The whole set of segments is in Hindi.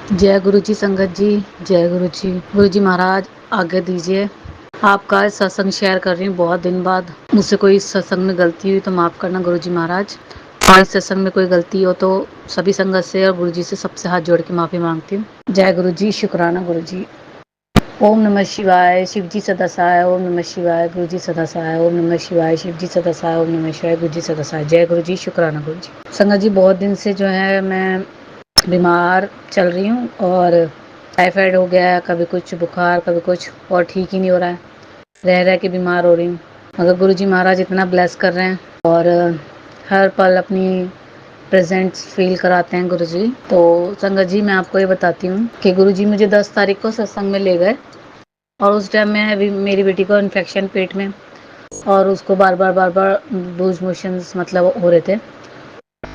जय गुरु जी संगत जी। जय गुरु जी। गुरु जी महाराज आगे दीजिए। आपका सत्संग शेयर कर रही हूँ बहुत दिन बाद। मुझसे कोई सत्संग में गलती हुई तो माफ़ करना गुरु जी महाराज। और इस सत्संग में कोई गलती हो तो सभी संगत से और गुरु जी से सबसे हाथ जोड़ के माफ़ी मांगती हूँ। जय गुरु जी। शुक्राना गुरु जी। ओम नमः शिवाय। शिव जी सदा सहाय। ओम नमः शिवाय। गुरु जी सदा सहाय। ओम नमः शिवाय। शिव जी सदा सहाय। ओम नमः शिवाय। गुरु जी सदा सहाय। जय गुरु जी। शुक्राना गुरु जी। संगत जी बहुत दिन से जो है मैं बीमार चल रही हूँ और टाइफाइड हो गया है, कभी कुछ बुखार कभी कुछ, और ठीक ही नहीं हो रहा है। रह रह के बीमार हो रही हूँ। मगर गुरु जी महाराज इतना ब्लेस कर रहे हैं और हर पल अपनी प्रेजेंट फील कराते हैं गुरु जी। तो संगत जी मैं आपको ये बताती हूँ कि गुरु जी मुझे 10 तारीख को सत्संग में ले गए और उस टाइम में अभी मेरी बेटी को इन्फेक्शन पेट में और उसको बार बार लूज मोशंस मतलब हो रहे थे।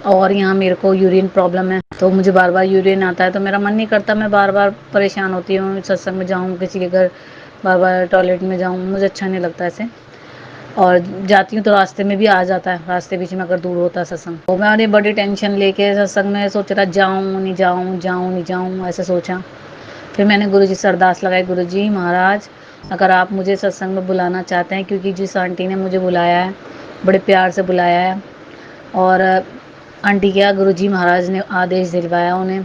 और यहाँ मेरे को यूरिन प्रॉब्लम है तो मुझे बार बार यूरिन आता है तो मेरा मन नहीं करता, मैं बार बार परेशान होती हूँ। सत्संग में जाऊँ, किसी के घर बार बार टॉयलेट में जाऊँ, मुझे अच्छा नहीं लगता ऐसे। और जाती हूँ तो रास्ते में भी आ जाता है, रास्ते बीच में अगर दूर होता है सत्संग तो मैंने बड़ी टेंशन लेके सत्संग में सोच रहा जाऊँ नहीं जाऊँ, जाऊँ नहीं जाऊँ, ऐसे सोचा। फिर मैंने गुरु जी से अरदास लगाई, गुरु जी महाराज अगर आप मुझे सत्संग में बुलाना चाहते हैं, क्योंकि जिस आंटी ने मुझे बुलाया है बड़े प्यार से बुलाया है और आंटी क्या गुरु जी महाराज ने आदेश दिलवाया उन्हें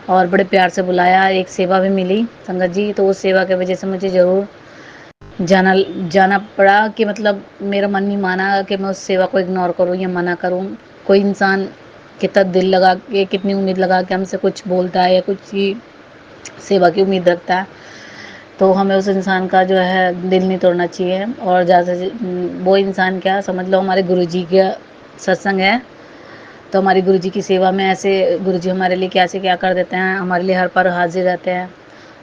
और बड़े प्यार से बुलाया, एक सेवा भी मिली संगत जी। तो उस सेवा की वजह से मुझे ज़रूर जाना पड़ा कि मतलब मेरा मन नहीं माना कि मैं उस सेवा को इग्नोर करूँ या मना करूँ। कोई इंसान कितना दिल लगा के, कितनी उम्मीद लगा के हमसे कुछ बोलता है या कुछ की सेवा की उम्मीद रखता है, तो हमें उस इंसान का जो है दिल नहीं तोड़ना चाहिए। और ज़्यादा से वो इंसान क्या समझ लो हमारे गुरु जी का सत्संग है तो हमारी गुरु जी की सेवा में ऐसे गुरु जी हमारे लिए क्या से क्या कर देते हैं, हमारे लिए हर पर हाजिर रहते हैं।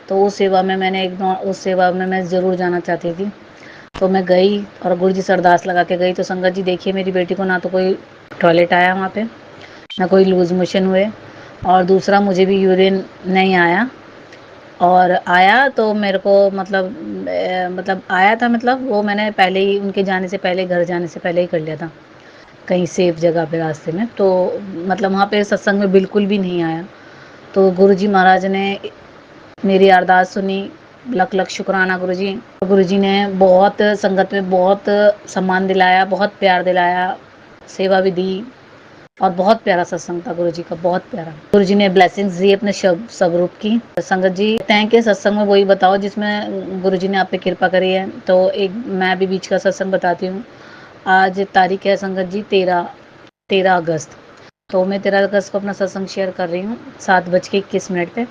तो उस सेवा में उस सेवा में मैं ज़रूर जाना चाहती थी। तो मैं गई और गुरु जी से अरदास लगा के गई। तो संगत जी देखिए मेरी बेटी को ना तो कोई टॉयलेट आया वहाँ पे, ना कोई लूज मोशन हुए, और दूसरा मुझे भी यूरिन नहीं आया। और आया तो मेरे को मतलब आया था, मतलब वो मैंने पहले ही उनके जाने से पहले, घर जाने से पहले ही कर लिया था कहीं सेफ जगह पे रास्ते में। तो मतलब वहाँ पे सत्संग में बिल्कुल भी नहीं आया। तो गुरु जी महाराज ने मेरी अरदास सुनी। लख लख शुक्राना गुरु जी। गुरु जी ने बहुत संगत में बहुत सम्मान दिलाया, बहुत प्यार दिलाया, सेवा भी दी और बहुत प्यारा सत्संग था गुरु जी का, बहुत प्यारा। गुरु जी ने ब्लेसिंग्स दी अपने स्वरूप की। संगत जी कहते हैं कि सत्संग में वही बताओ जिसमें गुरु जी ने आप पे कृपा करी है। तो एक मैं भी बीच का सत्संग बताती हूँ। आज तारीख है संगत जी 13 अगस्त। तो मैं 13 अगस्त को अपना सत्संग शेयर कर रही हूँ 7:21 पे।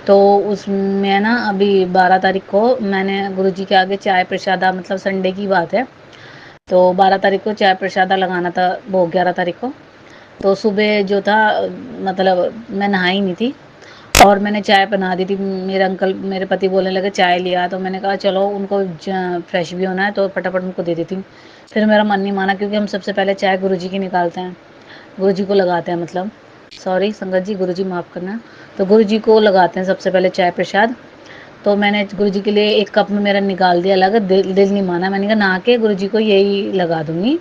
तो उसमें ना अभी 12 तारीख को मैंने गुरु जी के आगे चाय प्रसादा, मतलब संडे की बात है, तो 12 तारीख को चाय प्रसादा लगाना था, वो 11 तारीख को। तो सुबह जो था मतलब मैं नहाई नहीं थी और मैंने चाय बना दी थी। मेरे अंकल मेरे पति बोलने लगे चाय लिया, तो मैंने कहा चलो उनको फ्रेश भी होना है तो फटाफट उनको दे देती हूँ। फिर मेरा मन नहीं माना क्योंकि हम सबसे पहले चाय गुरु जी की निकालते हैं, गुरु जी को लगाते हैं, मतलब सॉरी संगत जी, गुरु जी माफ़ करना। तो गुरु जी को लगाते हैं सबसे पहले चाय प्रसाद। तो मैंने गुरु जी के लिए एक कप में मेरा निकाल दिया अलग, दिल नहीं माना। मैंने कहा नहा के गुरु जी को यही लगा दूँगी,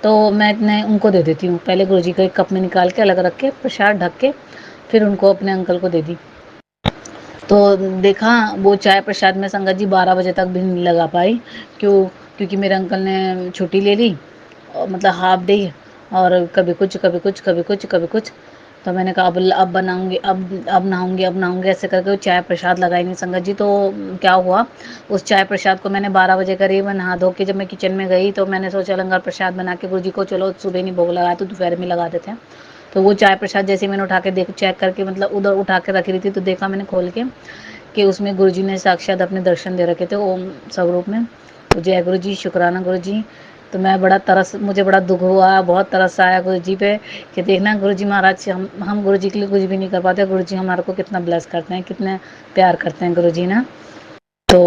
तो मैं उनको दे देती हूँ। पहले गुरु जी को एक कप में निकाल के अलग रख के प्रसाद ढक के फिर उनको अपने अंकल को दे दी। तो देखा वो चाय प्रसाद में संगत जी 12 बजे तक भी नहीं लगा पाई। क्योंकि मेरे अंकल ने छुट्टी ले ली और मतलब हाफ डे, और कभी कुछ कभी कुछ कभी कुछ कभी कुछ। तो मैंने कहा अब बनाऊंगी, अब नहाऊंगी ऐसे करके वो चाय प्रसाद लगाई नहीं संगत जी। तो क्या हुआ, उस चाय प्रसाद को मैंने 12 बजे करीब नहा धो के जब मैं किचन में गई तो मैंने सोचा लंगर प्रसाद बना के गुरु जी को चलो सुबह नहीं भोग लगाया तो दोपहर में लगा देते हैं। तो वो चाय प्रसाद जैसे मैंने उठा के चेक करके मतलब उधर उठा के रख रही थी तो देखा मैंने खोल के कि उसमें गुरुजी ने साक्षात अपने दर्शन दे रखे थे ओम स्वरूप में। तो जय गुरु जी, शुक्राना गुरु जी। तो मैं मुझे बड़ा दुख हुआ, बहुत तरस आया गुरु जी पे कि देखना गुरु जी महाराज से हम गुरु जी के लिए कुछ भी नहीं कर पाते, गुरु जी हमारे को कितना ब्लेस करते हैं, कितने प्यार करते हैं गुरु जी ना। तो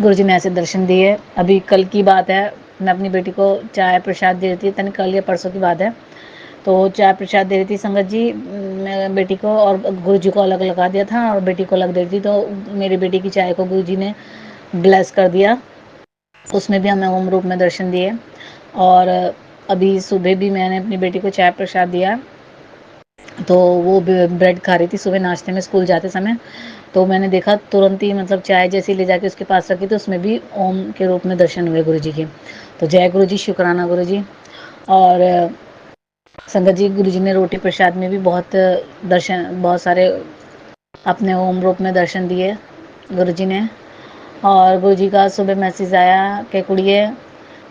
गुरु जी ने ऐसे दर्शन दिए। अभी कल की बात है, मैं अपनी बेटी को चाय प्रसाद दे रही थी, तन कल या परसों की बात है। तो चाय प्रसाद दे रही थी संगत जी मैं बेटी को, और गुरु जी को अलग लगा दिया था और बेटी को अलग दे रही थी। तो मेरी बेटी की चाय को गुरु जी ने ब्लेस कर दिया, उसमें भी हमें ओम रूप में दर्शन दिए। और अभी सुबह भी मैंने अपनी बेटी को चाय प्रसाद दिया तो वो ब्रेड खा रही थी सुबह नाश्ते में स्कूल जाते समय। तो मैंने देखा तुरंत ही, मतलब चाय जैसी ले जाके उसके पास रखी तो उसमें भी ओम के रूप में दर्शन हुए गुरु जी के। तो जय गुरु जी, शुक्राना गुरु जी। और संगत जी, गुरु जी ने रोटी प्रसाद में भी बहुत सारे अपने ओम रूप में दर्शन दिए गुरु जी ने। और गुरु जी का सुबह मैसेज आया कि कुड़िए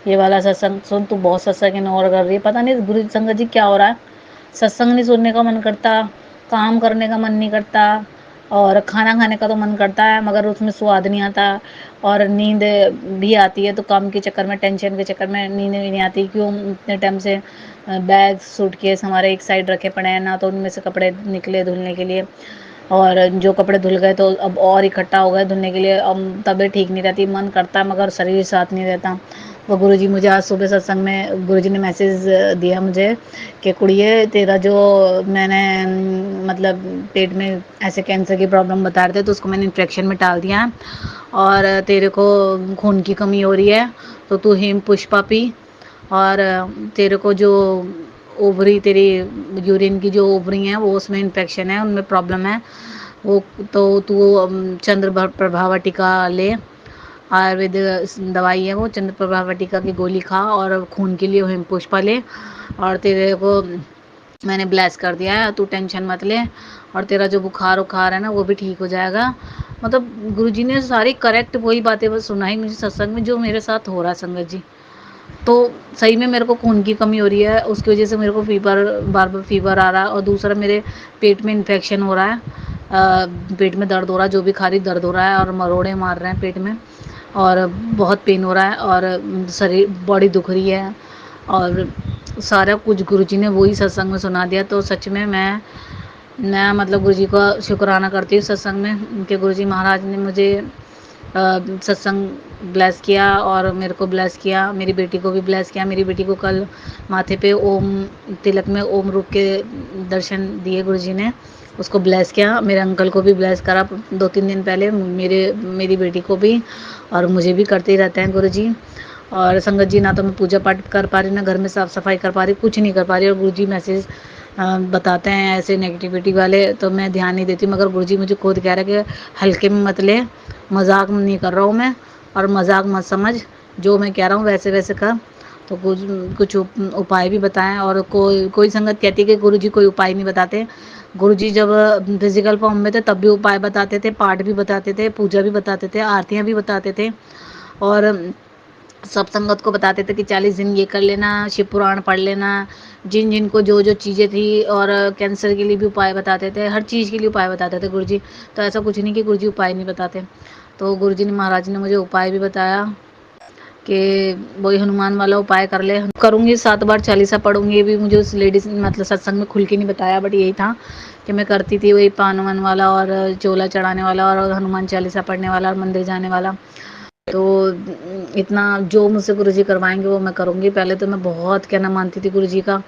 ये वाला सत्संग सुन, तू बहुत सत्संग इग्नोर कर रही है। पता नहीं गुरु संगत जी क्या हो रहा है, सत्संग नहीं सुनने का मन करता, काम करने का मन नहीं करता, और खाना खाने का तो मन करता है मगर उसमें स्वाद नहीं आता, और नींद भी आती है तो काम के चक्कर में, टेंशन के चक्कर में नींद भी नहीं आती। क्यों इतने टाइम से बैग सूटकेस हमारे एक साइड रखे पड़े हैं ना, तो उनमें से कपड़े निकले धुलने के लिए, और जो कपड़े धुल गए तो अब और इकट्ठा हो गए धुलने के लिए। अब तबीयत ठीक नहीं रहती, मन करता है मगर शरीर साथ नहीं रहता। तो गुरुजी मुझे आज सुबह सत्संग में गुरुजी ने मैसेज दिया मुझे कि कुड़िए तेरा जो मैंने मतलब पेट में ऐसे कैंसर की प्रॉब्लम बता रहे थे तो उसको मैंने इन्फेक्शन में डाल दिया है, और तेरे को खून की कमी हो रही है तो तू हिम पुष्पा पी, और तेरे को जो ओवरी तेरी यूरिन की जो ओवरी हैं वो उसमें इन्फेक्शन है, उनमें प्रॉब्लम है वो, तो तू चंद्र प्रभावटिका ले, आयुर्वेद दवाई है वो, चंद्र प्रभावटिका की गोली खा, और खून के लिए हिम पुष्पा ले, और तेरे को मैंने ब्लेस कर दिया है, तू टेंशन मत ले, और तेरा जो बुखार उखार है ना वो भी ठीक हो जाएगा। मतलब गुरुजी ने सारी करेक्ट वही बातें बस सुनाई मुझे सत्संग में जो मेरे साथ हो रहा है संगत जी। तो सही में मेरे को खून की कमी हो रही है, उसकी वजह से मेरे को बार बार फीवर आ रहा है, और दूसरा मेरे पेट में इन्फेक्शन हो रहा है, पेट में दर्द हो रहा है, जो भी खा रही दर्द हो रहा है, और मरोड़े मार रहे हैं पेट में, और बहुत पेन हो रहा है, और शरीर बॉडी दुख रही है, और सारा कुछ गुरुजी ने वही सत्संग में सुना दिया। तो सच में मैं मतलब गुरुजी का शुक्राना करती हूँ सत्संग में कि गुरुजी महाराज ने मुझे सत्संग ब्लेस किया, और मेरे को ब्लेस किया, मेरी बेटी को भी ब्लेस किया। मेरी बेटी को कल माथे पे ओम तिलक में ओम रूप के दर्शन दिए गुरुजी ने, उसको ब्लेस किया। मेरे अंकल को भी ब्लेस करा 2-3 दिन पहले, मेरी बेटी को भी, और मुझे भी करते ही रहते हैं गुरुजी। और संगत जी, ना तो मैं पूजा पाठ कर पा रही, ना घर में साफ़ सफाई कर पा रही, कुछ नहीं कर पा रही, और गुरुजी मैसेज बताते हैं ऐसे नेगेटिविटी वाले तो मैं ध्यान नहीं देती, मगर गुरुजी मुझे खुद कह रहे कि हल्के में मत ले, मजाक नहीं कर रहा हूँ मैं, और मजाक मत समझ, जो मैं कह रहा हूँ वैसे वैसे कर। तो कुछ उपाय भी बताएं, और कोई संगत कहती है कि गुरुजी कोई उपाय नहीं बताते। गुरुजी जब फिजिकल फॉर्म में थे तब भी उपाय बताते थे, पाठ भी बताते थे, पूजा भी बताते थे, आरतियाँ भी बताते थे, और सब संगत को बताते थे कि 40 दिन ये कर लेना, शिव पुराण पढ़ लेना, जिन जिनको जो जो चीज़ें थी, और कैंसर के लिए भी उपाय बताते थे, हर चीज़ के लिए उपाय बताते थे गुरुजी। तो ऐसा कुछ नहीं कि गुरुजी उपाय नहीं बताते। तो गुरुजी ने महाराज ने मुझे उपाय भी बताया कि वही हनुमान वाला उपाय कर ले, करूँगी 7 बार चालीसा पढ़ूंगी। ये भी मुझे उस लेडीज़ ने मतलब सत्संग में खुल के नहीं बताया, बट यही था कि मैं करती थी वही पान वान वाला, और चोला चढ़ाने वाला, और हनुमान चालीसा पढ़ने वाला, और मंदिर जाने वाला। तो इतना जो मुझसे गुरुजी करवाएंगे वो मैं करूँगी। पहले तो मैं बहुत कहना मानती थी गुरुजी का,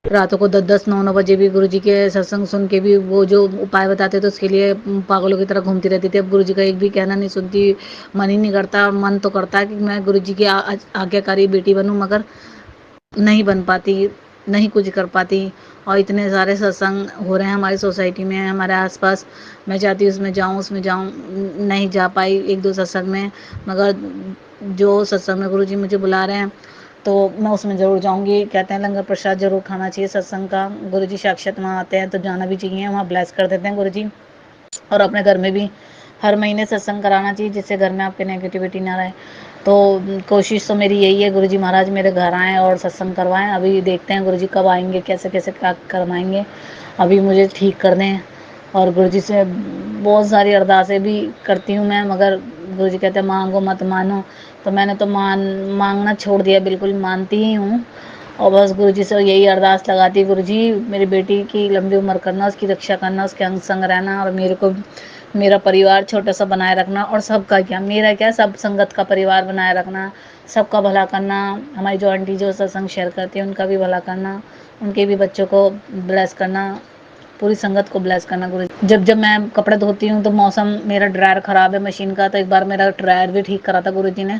रातों को 10-10 9-9 बजे भी गुरुजी के सत्संग सुन के भी वो जो उपाय बताते थे उसके लिए पागलों की तरह घूमती रहती थी। अब गुरुजी का एक भी कहना नहीं सुनती, मन ही नहीं करता। मन तो करता है कि मैं गुरुजी की आज्ञाकारी बेटी बनूं, मगर नहीं बन पाती, नहीं कुछ कर पाती। और इतने सारे सत्संग हो रहे हैं हमारी सोसाइटी में, हमारे आसपास, मैं चाहती हूँ उसमें जाऊँ, नहीं जा पाई 1-2 सत्संग में, मगर जो सत्संग में गुरुजी मुझे बुला रहे हैं तो मैं उसमें ज़रूर जाऊँगी। कहते हैं लंगर प्रसाद ज़रूर खाना चाहिए सत्संग का, गुरुजी साक्षात वहाँ आते हैं तो जाना भी चाहिए, वहाँ ब्लेस कर देते हैं गुरुजी। और अपने घर में भी हर महीने सत्संग कराना चाहिए जिससे घर में आपके नेगेटिविटी ना रहे। तो कोशिश तो मेरी यही है गुरुजी महाराज मेरे घर आएँ और सत्संग करवाएं। अभी देखते हैं गुरुजी कब आएंगे, कैसे कैसे क्या करवाएंगे, अभी मुझे ठीक कर दें। और गुरुजी से बहुत सारी अरदासें भी करती हूँ मैं, मगर गुरुजी कहते हैं मांगो मत मानो, तो मैंने तो मांगना छोड़ दिया, बिल्कुल मानती ही हूँ। और बस गुरुजी से यही अरदास लगाती है, गुरुजी मेरी बेटी की लंबी उम्र करना, उसकी रक्षा करना, उसके अंग संग रहना, और मेरे को मेरा परिवार छोटा सा बनाए रखना, और सबका क्या, मेरा क्या, सब संगत का परिवार बनाए रखना, सबका भला करना। हमारी जो आंटी जो सत्संग शेयर करती है उनका भी भला करना, उनके भी बच्चों को ब्लेस करना, पूरी संगत को ब्लेस करना। गुरु जब मैं कपड़े धोती हूँ तो मौसम, मेरा ड्रायर ख़राब है मशीन का, तो एक बार मेरा ड्रायर भी ठीक करा था गुरुजी ने।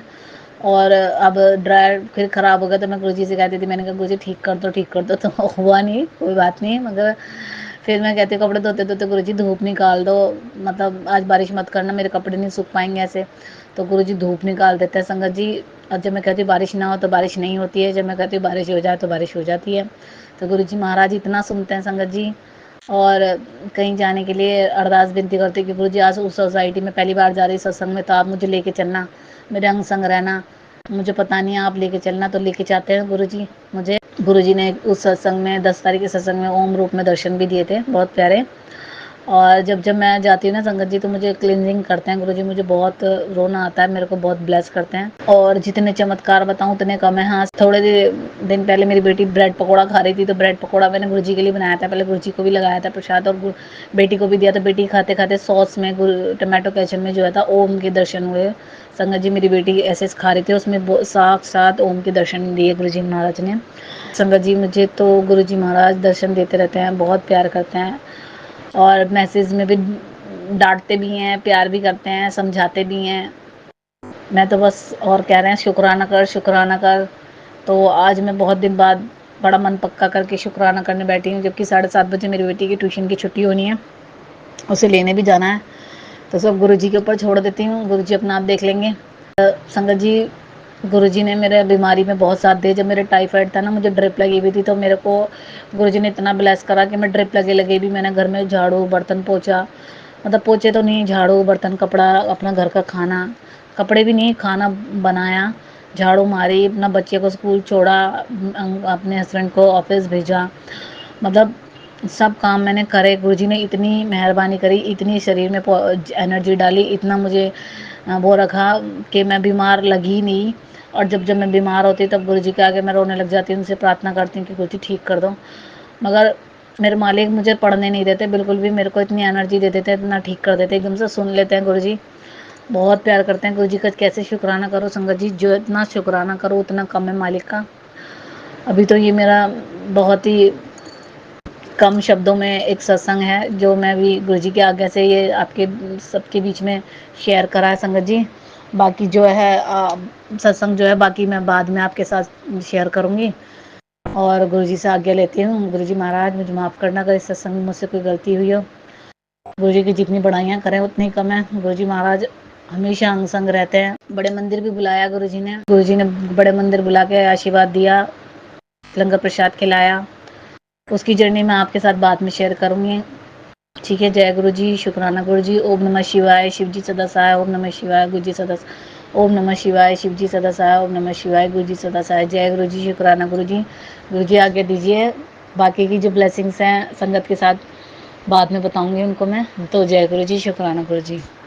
और अब ड्रायर फिर ख़राब हो गया तो मैं गुरुजी से कहती थी, मैंने कहा गुरुजी ठीक कर दो तो हुआ नहीं, कोई बात नहीं, मगर फिर मैं कहती कपड़े धोते-धोते गुरुजी धूप निकाल दो, मतलब आज बारिश मत करना, मेरे कपड़े नहीं सूख पाएँगे ऐसे। तो गुरुजी धूप निकाल देते हैं संगत जी। और जब मैं कहती हूँ बारिश ना हो तो बारिश नहीं होती है, जब मैं कहती हूँ बारिश हो जाए तो बारिश हो जाती है। तो गुरुजी महाराज इतना सुनते हैं संगत जी। और कहीं जाने के लिए अरदास विनती करती हूँ कि गुरुजी आज उस सोसाइटी में पहली बार जा रही सत्संग में, तो आप मुझे लेके चलना, मेरे अंग संग रहना, मुझे पता नहीं है, आप लेके चलना। तो लेके जाते हैं गुरुजी मुझे। गुरुजी ने उस सत्संग में 10 तारीख के सत्संग में ओम रूप में दर्शन भी दिए थे, बहुत प्यारे। और जब मैं जाती हूँ ना संगत जी, तो मुझे क्लींजिंग करते हैं गुरुजी, मुझे बहुत रोना आता है, मेरे को बहुत ब्लेस करते हैं। और जितने चमत्कार बताऊँ उतने कम है। हाँ, थोड़े दिन पहले मेरी बेटी ब्रेड पकौड़ा खा रही थी, तो ब्रेड पकौड़ा मैंने गुरुजी के लिए बनाया था, पहले गुरुजी को भी लगाया था प्रसाद और बेटी को भी दिया। तो बेटी खाते खाते सॉस में टमाटो केचप में जो है था ओम के दर्शन हुए संगत जी। मेरी बेटी ऐसे खा रही थी, उसमें साक्षात ओम के दर्शन दिए गुरुजी महाराज ने। संगत जी मुझे तो गुरुजी महाराज दर्शन देते रहते हैं, बहुत प्यार करते हैं, और मैसेज में भी डांटते भी हैं, प्यार भी करते हैं, समझाते भी हैं। मैं तो बस और कह रहे हैं शुक्राना कर, शुक्राना कर। तो आज मैं बहुत दिन बाद बड़ा मन पक्का करके शुक्राना करने बैठी हूँ, जबकि 7:30 बजे मेरी बेटी की ट्यूशन की छुट्टी होनी है, उसे लेने भी जाना है। तो सब गुरुजी के ऊपर छोड़ देती हूँ, गुरुजी अपना आप देख लेंगे। संगत जी गुरुजी ने मेरे बीमारी में बहुत साथ दिया। जब मेरे टाइफाइड था ना, मुझे ड्रिप लगी हुई थी, तो मेरे को गुरुजी ने इतना ब्लेस करा कि मैं ड्रिप लगे भी मैंने घर में झाड़ू बर्तन पोछा, मतलब पोछे तो नहीं, झाड़ू बर्तन कपड़ा अपना घर का खाना, कपड़े भी नहीं, खाना बनाया, झाड़ू मारी, अपना बच्चे को स्कूल छोड़ा, अपने हस्बैंड को ऑफिस भेजा, मतलब सब काम मैंने करे। गुरुजी ने इतनी मेहरबानी करी, इतनी शरीर में एनर्जी डाली, इतना मुझे वो रखा कि मैं बीमार लगी नहीं। और जब मैं बीमार होती तब गुरुजी के आगे मैं रोने लग जाती हूँ, उनसे प्रार्थना करती हूँ कि गुरुजी ठीक कर दो। मगर मेरे मालिक मुझे पढ़ने नहीं देते बिल्कुल भी, मेरे को इतनी एनर्जी दे देते हैं, इतना ठीक कर देते हैं, एकदम से सुन लेते हैं गुरुजी, बहुत प्यार करते हैं गुरुजी का। कैसे शुक्राना करो संगत जी, जो इतना शुक्राना करो उतना कम है मालिक का। अभी तो ये मेरा बहुत ही कम शब्दों में एक सत्संग है, जो मैं भी गुरुजी की आज्ञा से ये आपके सबके बीच में शेयर करा है संगत जी। बाकी जो है सत्संग जो है बाकी मैं बाद में आपके साथ शेयर करूँगी। और गुरुजी से आज्ञा लेती हूँ, गुरुजी महाराज मुझे माफ़ करना अगर इस सत्संग में मुझसे कोई गलती हुई हो। गुरुजी की जितनी बढ़ाइयाँ करें उतनी कम है। गुरुजी महाराज हमेशा अंग संग रहते हैं। बड़े मंदिर भी बुलाया गुरुजी ने बड़े मंदिर बुला के आशीर्वाद दिया, लंगर प्रसाद खिलाया। उसकी जर्नी मैं आपके साथ बाद में शेयर करूँगी। ठीक है, जय गुरु जी, शुक्राना गुरु जी। ओम नमः शिवाय, शिव जी सदा सहाय, ओम नमः शिवाय, गुरु जी सदा, ओम नमः शिवाय, शिव जी सदा सहाय, ओम नमः शिवाय, गुरु जी सदा सहाय। जय गुरु जी, शुक्राना गुरु जी। गुरु जी आगे दीजिए, बाकी की जो ब्लेसिंग्स हैं संगत के साथ बाद में बताऊंगी उनको मैं। तो जय गुरु जी, शुक्राना गुरु जी।